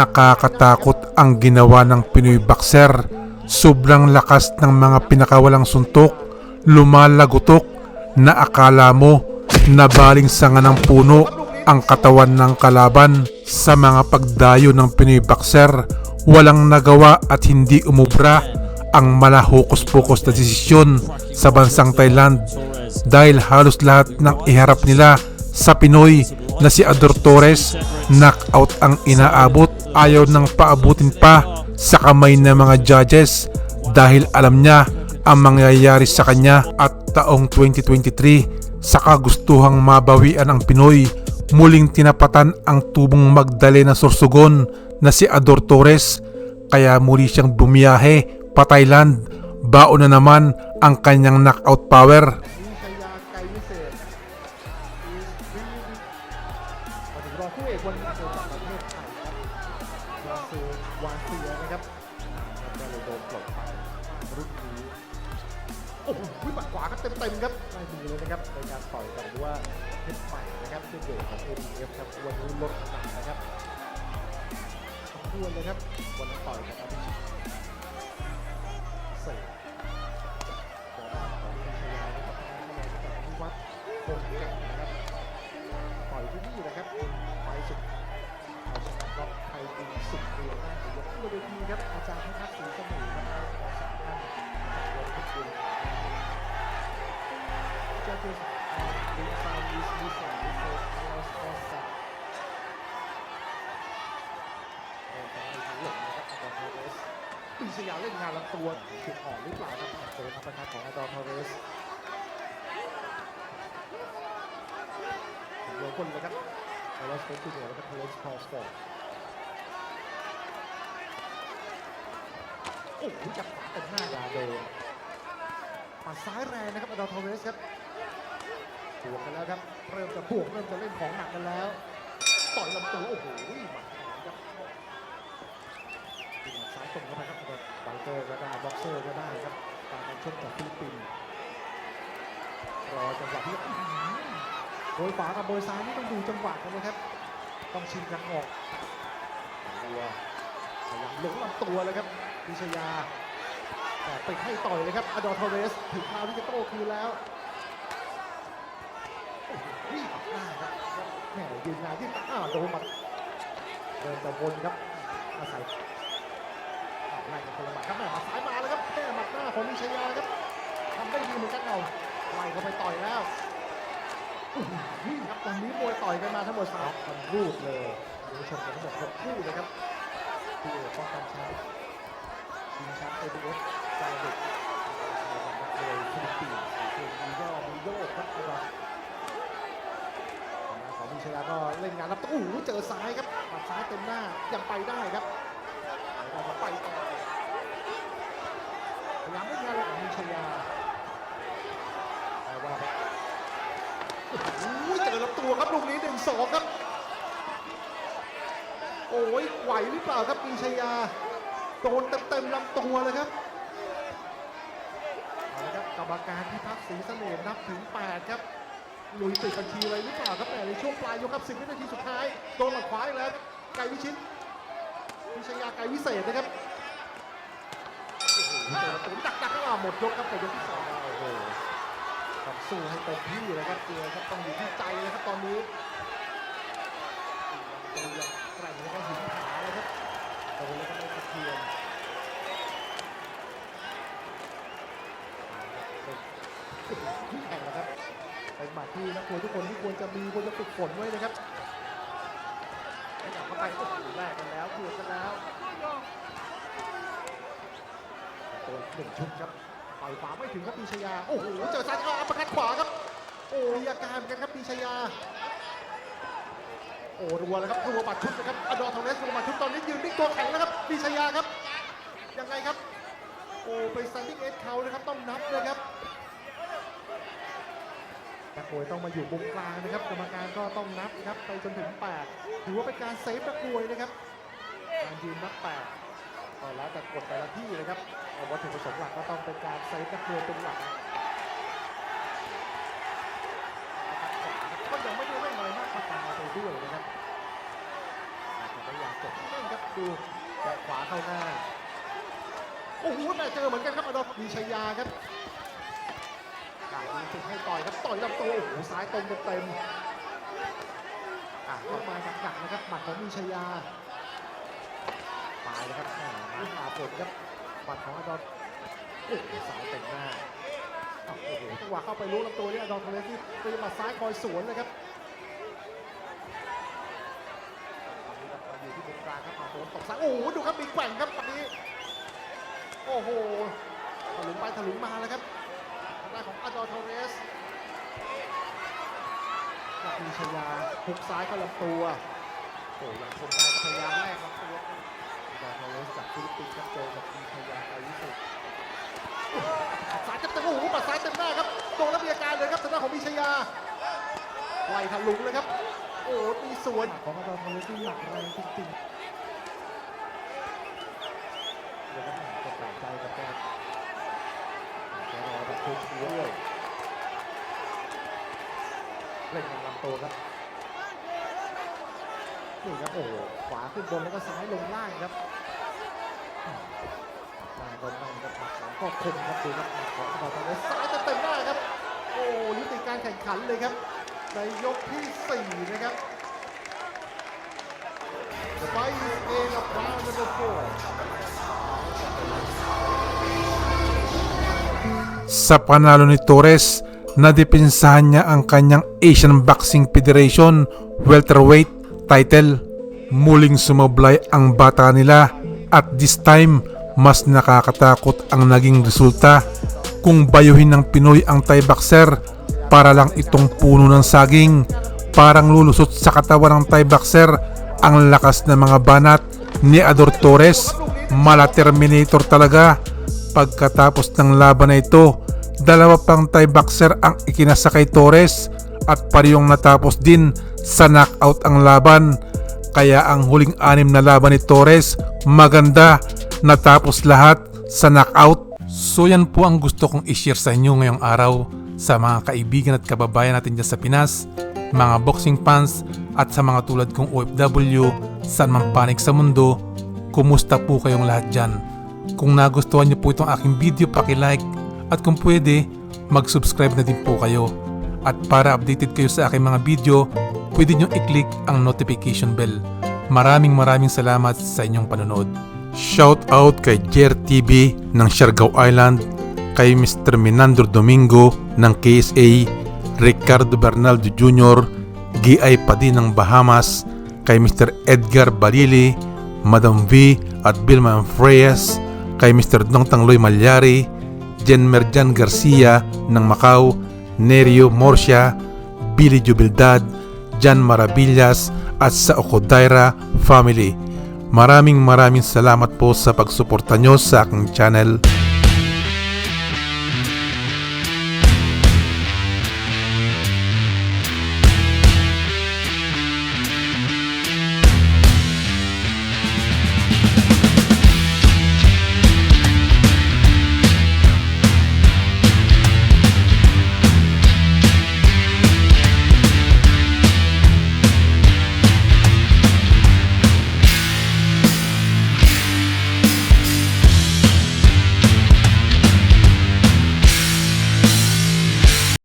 Nakakatakot ang ginawa ng Pinoy boxer. Sobrang lakas ng mga pinakawalang suntok, lumalagotok na akala mo nabaling sanga ng puno ang katawan ng kalaban. Sa mga pagdayo ng Pinoy boxer, walang nagawa at hindi umubra ang malahokus-pokus na desisyon sa bansang Thailand dahil halos lahat ng iharap nila sa Pinoy na si Ador Torres, knockout ang inaabot. Ayaw nang paabutin pa sa kamay ng mga judges dahil alam niya ang mangyayari sa kanya. At taong 2023, sa kagustuhang mabawian ang Pinoy, muling tinapatan ang tubong Magdalena Sorsogon na si Ador Torres, kaya muli siyang bumiyahe pa Thailand. Baon na naman ang kanyang knockout power.โอ้โหหมัดขวาครับเต็มๆครับไม่มีเลยนะครับในการต่อยกันหรือว่าเพชรใหม่นะครับซึ่งเด็กของ ADF ครับวันนี้ลดน้ำหนักนะครับสมควรเลยครับวันนั้นต่อยกับอภิชิตเสกต่อหน้าของพิชยานะครับทางเข้ามาจากนิวัฒน์คงแก่นนะครับต่อยที่นี่นะครับไปสุดเอาชนะน็อกไทยดีสุดเดียวได้ยกขึ้นเวทีครับอาจารย์พิทักษ์ศรีเสน่ห์ครับอาจารย์ท่านจากโรงพิจิตรJudges being found usually for Carlos Costa. ปีชยาเล่นงานลำตัวถูกออกหรือเปล่าครับเจออัปเปอร์คัตของอาดอร์ทอเรสถึงโยนคนเลยครับคาร์ลอสเฟสติเนียแล้วก็เทเลสพอลสปอร์ตโอ้โหจับขวาเต็มหน้ายาโดนปัดซ้ายแรงนะครับอาดอร์ทอเรสครับบวกกันแล้วครับเริ่มจะบวกเริ่มจะเล่นของหนักกันแล้วต่อยลำตัวโอ้โหหมัดครับหมัดซ้ายตรงเข้าไปครับไบเกอร์ก็ได้บ็อกเซอร์ก็ได้ครับการชกจากฟิลิปปินส์รอจังหวะที่โบยขวากับโบยซ้ายนี่ต้องดูจังหวะกันเลยครับต้องชิงกันออกตัวพยายามหลงลำตัวเลยครับพิชยาแต่ไปให้ต่อยเลยครับอาดอร์ทอเรสถึงคราวที่จะโต้คืนแล้ววิ่งหน้าครับแหมยืนงานที่โดนหมัดเดินแต่วนครับอาศัยไล่กันคนละหมัดครับแม่หมัดซ้ายมาแล้วครับแค่หมัดหน้าของนิชยาครับทำได้ดีเหมือนกันเอาไล่เข้าไปต่อยแล้ววิ่งครับตอนนี้มวยต่อยกันมาทั้งหมด3รูปเลยดูชมกันทั้งหมด6คู่เลยครับที่ป้องกันแชมป์ชิงแชมป์ ABF ใจเด็กโดยฟิลิปปินส์ส่วนมีโยกครับของพิชยาก็เล่นงานรับโอ้โหเจอซ้ายครับปัดซ้ายเต็มหน้ายังไปได้ครับเราไปต่อพยายามเล่นงานของพิชยาแต่ว่าโอ้โหเจอรับตัวครับลูกนี้ 1-2 ครับโอ้ยไหวหรือเปล่าครับพิชยาโดนเต็มลำตัวเลยครับเอาละครับกรรมการพิทักษ์ศรีเสน่ห์นับถึง8ครับลุยติดบัญชีเลยหรือเปล่าครับแต่ในช่วงปลายยกครับ10 วินาทีสุดท้ายโดนหมัดขวาอีกแล้วไก่วิชิตพิชยาไก่วิเศษนะครับโอ้โหตัวดักก็หมดยกครับแต่ยกที่2โอ้โหต้องสู้ให้เต็มที่เลยครับเกียร์ครับต้องอยู่ที่ใจเลยครับตอนนี้ตัวยังแกร่งแล้วก็หินผาเลยครับโดนแล้วก็ไม่สะเทือนแข่งแล้วครับเป็นหมัดที่นักมวยทุกคนที่ควรจะมีควรจะฝึกฝนไว้นะครับขยับเข้าไปโอ้โหแลกกันแล้วเกือบกันแล้วตัว1 ชุดครับต่อยขวาไม่ถึงครับพิชยาโอ้โหเจอซ้ายอัปเปอร์คัตขวาครับโอ้มีอาการกันครับพิชยาโอ้รัวเลยครับรัวบัดชุดนะครับอดอร์ทอเรสรัวบัดชุดตอนนี้ยืนนิ่งตัวแข็งแล้วครับพิชยาครับยังไงครับโอ้เป็น standing 8 count นะครับต้องนับเลยครับนักมวยต้องมาอยู่มุมกลางนะครับกรรมการก็ต้องนับครับไปจนถึง8ถือว่าเป็นการเซฟนักมวยนะครับการยืนนับ8ก็แล้วแต่กฎแต่ละที่นะครับแต่วัตถุประสงค์หลักก็ต้องเป็นการเซฟนักมวยเป็นหลักก็ยังไม่ได้น้อยมากมาตามมาไปด้วยนะครับพยายาม ครับดูแบกขวาเข้าหน้าโอ้โหแต่เจอเหมือนกันครับอดอมีชัยยาครับมีติดให้ต่อยครับต่อยลำตัวโอ้โหซ้ายตรงเต็มเข้ามาหนักๆนะครับหมัดของมีชัยยาตายนะครับมาหาผลครับหมัดของอดอโอ้โหซ้ายเต็มหน้าโอ้โหจังหวะเข้าไปล้วงลำตัวนี่อดอทอเรสที่ตีหมัดซ้ายคอยสวนเลยครับอยู่ที่มุมกลางครับมาโดนตบซ้ายโอ้โหดูครับมีแกว่งครับตอนนี้โอ้โหถลุงไปถลุงมาแล้วครับทางด้านของอดอทอเรสกับมีชัยยาหุกซ้ายเข้าลำตัวโอ้ยังคงได้พยายามแรกลำตัวอดอทอเรสจากฟิลิปปินส์ครับเจอกับมีชัยยาไกลวิสุทธิ์ซ้ายเต็มโอ้โหปัดซ้ายเต็มหน้าครับโดนแล้วมีอาการเลยครับทางด้านของมีชัยยาไล่ทะลุงเลยครับโอ้มีสวนของอดอทอเรสที่หนักแรงจริงๆเดี๋ยวก็แปลกใจกับแกรอแบบโค้ชด้วยเล่นลำตัวครับนี่ครับโอ้โหขวาขึ้นบนแล้วก็ซ้ายลงล่างครับล่างลงล่างครับหมัดของก็คมครับดูครับหมัดของอดอทอเรสซ้ายเต็มหน้าครับโอ้ยุติการแข่งขันเลยครับในยกที่4นะครับ The fight is in of round number 4. Sa panalo ni Torres, nadepensahan niya ang kanyang Asian Boxing Federation welterweight title. Muling sumablay ang bata nila at this time mas nakakatakot ang naging resulta. Kung bayuhin ng Pinoy ang Thai boxer, para lang itong puno ng saging. Parang lulusot sa katawan ng Thai boxer ang lakas ng mga banat ni Ador Torres. Mala Terminator talaga. Pagkatapos ng laban na ito, dalawa pang Thai boxer ang ikinasa kay Torres at parehong natapos din sa knockout ang laban. Kaya ang huling 6 na laban ni Torres, maganda, natapos lahat sa knockout. So yan po ang gusto kong i-share sa inyo ngayong araw sa mga kaibigan at kababayan natin dyan sa Pinas, mga boxing fans at sa mga tulad kong OFW saan man panig sa mundo. Kumusta po kayong lahat dyan? Kung nagustuhan niyo po itong aking video, paki-like at kung pwede, mag-subscribe na din po kayo. At para updated kayo sa aking mga video, pwede niyo i-click ang notification bell. Maraming salamat sa inyong panonood. Shout out kay Jer TV ng Siargao Island, kay Mr. Minandro Domingo ng KSA, Ricardo Bernaldo Jr., G.I. Padin ng Bahamas, kay Mr. Edgar Balili, Madam V at Vilma Freyes, kay Mr. Dong Tangloy Malyari, Jen Merjan Garcia ng Macau, Nerio Morcia, Billy Jubildad, Jan Maravillas at sa Okodaira family. Maraming salamat po sa pagsuporta nyo sa aking channel.